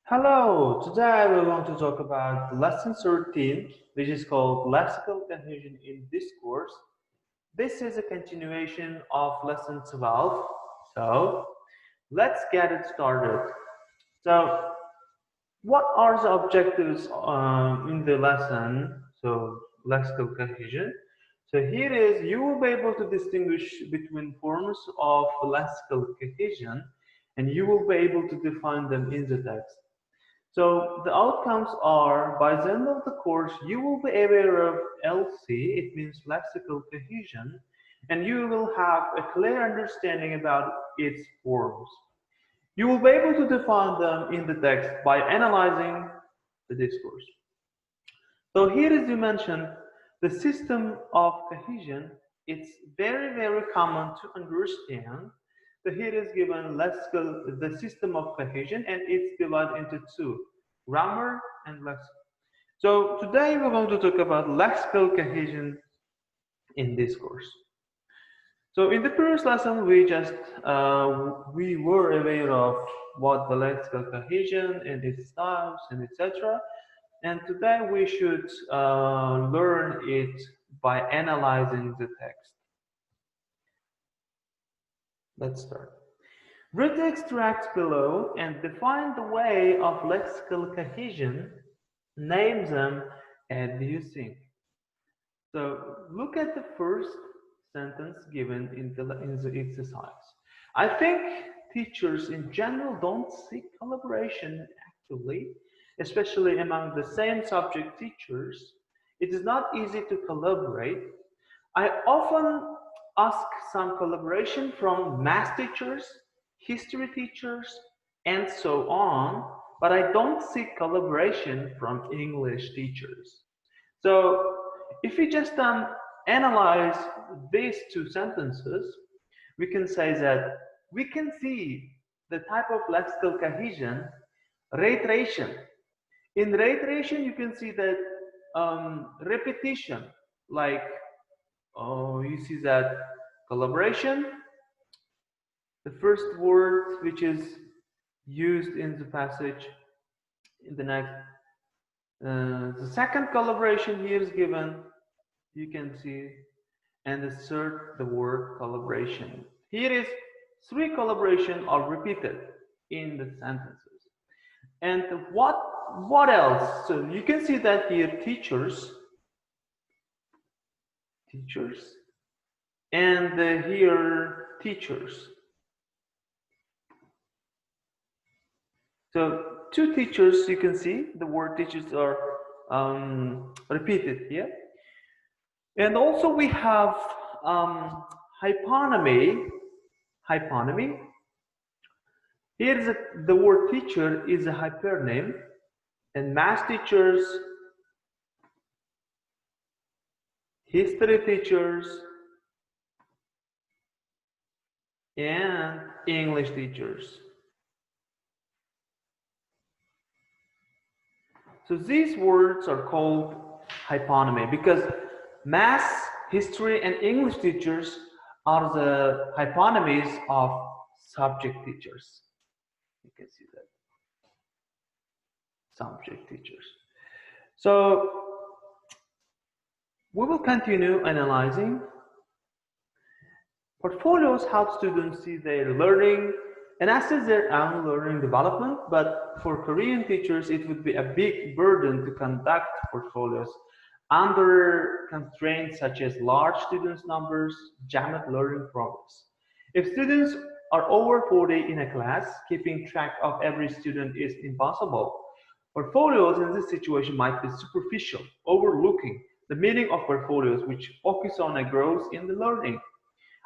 Hello, today we're going to talk about lesson 13, which is called Lexical Cohesion in Discourse. This is a continuation of lesson 12, so let's get it started. So, what are the objectives in the lesson? So, lexical cohesion. So, here is you will be able to distinguish between forms of lexical cohesion and you will be able to define them in the text. So the outcomes are, by the end of the course, you will be aware of LC, it means lexical cohesion, and you will have a clear understanding about its forms. You will be able to define them in the text by analyzing the discourse. So here, as you mentioned, the system of cohesion, it's very common to understand. So here is given lexical, the system of cohesion, and it's divided into two, grammar and lexical. So today we're going to talk about lexical cohesion in discourse. So in the previous lesson, we were aware of what the lexical cohesion and its types and etc. And today we should learn it by analyzing the text. Let's start. Read the extracts below and define the way of lexical cohesion. Name them as you think. So look at the first sentence given in the exercise. I think teachers in general don't seek collaboration actively, especially among the same subject teachers. It is not easy to collaborate. I often ask some collaboration from math teachers, history teachers, and so on, but I don't seek collaboration from English teachers. So if we just analyze these two sentences, we can say that we can see the type of lexical cohesion, reiteration. In reiteration, you can see that repetition, like you see that collaboration, the first word which is used in the passage in the next. The second collaboration here is given, you can see, and the third, the word collaboration. Here is three collaboration are repeated in the sentences. And what else? So you can see that here teachers, and here teachers. So two teachers, you can see the word teachers are repeated here. And also we have hyponymy. Here the word teacher is a hypernym, and math teachers, history teachers, and English teachers. So these words are called hyponymy because math, history, and English teachers are the hyponymies of subject teachers. You can see that. Subject teachers. So we will continue analyzing. Portfolios help students see their learning and assess their own learning development, but for Korean teachers, it would be a big burden to conduct portfolios under constraints such as large students numbers, jammed learning progress. If students are over 40 in a class, keeping track of every student is impossible. Portfolios in this situation might be superficial, overlooking the meaning of portfolios which focus on a growth in the learning.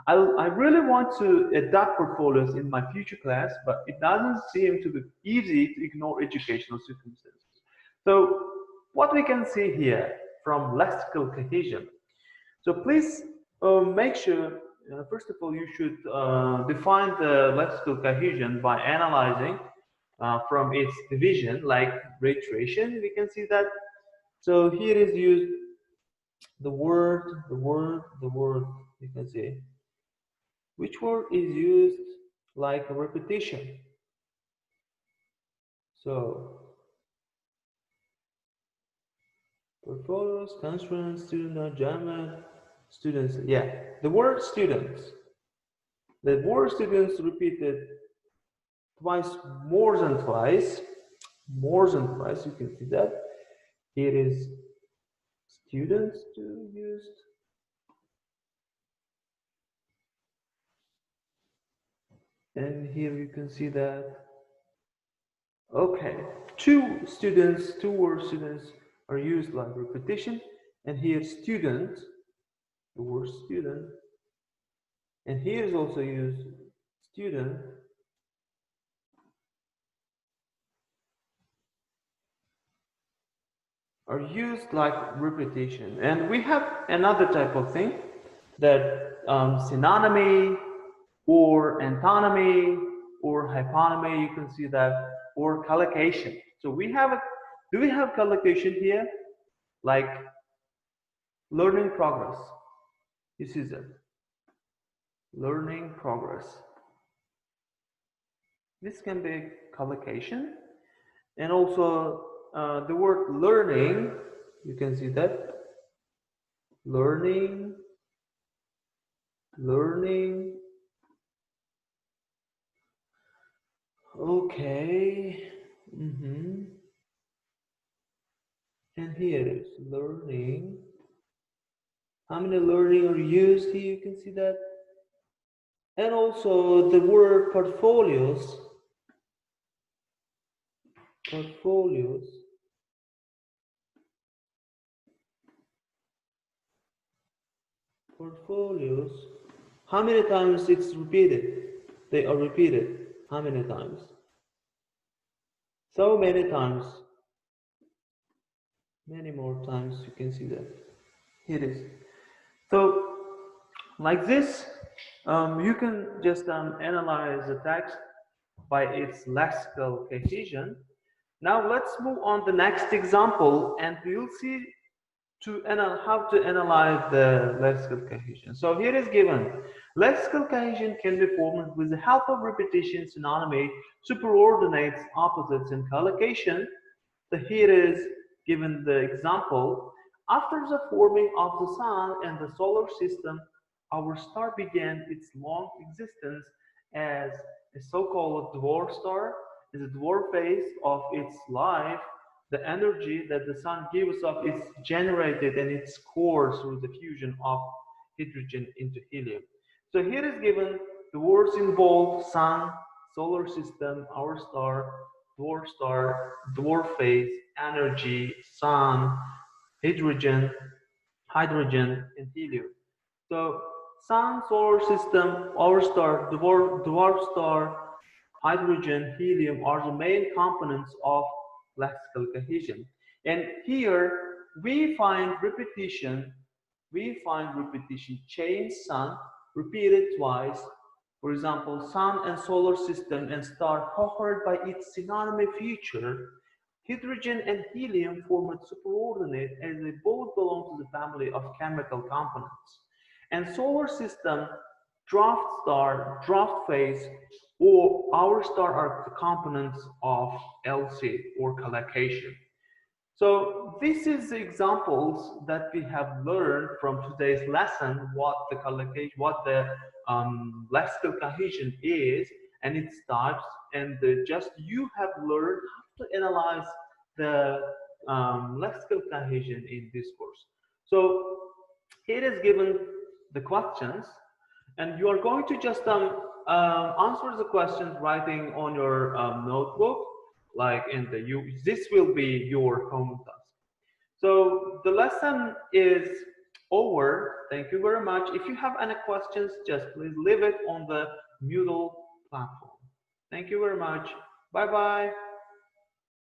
I really want to adopt portfolios in my future class, but it doesn't seem to be easy to ignore educational circumstances. So what we can see here from lexical cohesion. So please make sure, first of all, you should define the lexical cohesion by analyzing from its division, like reiteration, we can see that. So here is used the word, you can see. Which word is used like a repetition? So portfolios, constraints, student adjustment, students. Yeah, the word students. The word students repeated twice, more than twice, more than twice. You can see that. Here is students to used. And here you can see that. Okay, two word students are used like repetition. And here student, the word student. And here is also used student. Are used like repetition. And we have another type of thing that synonymy or antonymy or hyponymy, you can see that, or collocation. So we have a, do we have collocation here? Like learning progress. This is it. Learning progress. This can be collocation. And also the word learning, you can see that. Learning, learning. Okay. And here is learning. How many learning are used here? You can see that. And also the word portfolios. Portfolios. Portfolios. How many times it's repeated? They are repeated. How many times? So many times. Many more times. You can see that. Here it is. So like this, you can just analyze the text by its lexical cohesion. Now let's move on to the next example, and we'll see how to analyze the lexical cohesion. So here is given. Lexical cohesion can be formed with the help of repetition, synonymy, superordinates, opposites, and collocation. So here is given the example. After the forming of the sun and the solar system, our star began its long existence as a so-called dwarf star. In the dwarf phase of its life, the energy that the sun gives off is generated in its core through the fusion of hydrogen into helium. So here is given the words involved: sun, solar system, our star, dwarf phase, energy, sun, hydrogen, and helium. So sun, solar system, our star, dwarf star, hydrogen, helium are the main components of lexical cohesion. And here we find repetition, change sun, repeated twice. For example, sun and solar system and star covered by its synonymy feature. Hydrogen and helium form a superordinate as they both belong to the family of chemical components. And solar system, draft star, draft phase, or our star are the components of LC or collocation. So this is the examples that we have learned from today's lesson, what the collocation, what the lexical cohesion is and its types, and just you have learned how to analyze the lexical cohesion in discourse. So here is given the questions, and you are going to just answer the questions writing on your notebook, like in the this will be your home task. So the lesson is over. Thank you very much. If you have any questions, just please leave it on the Moodle platform. Thank you very much. Bye bye.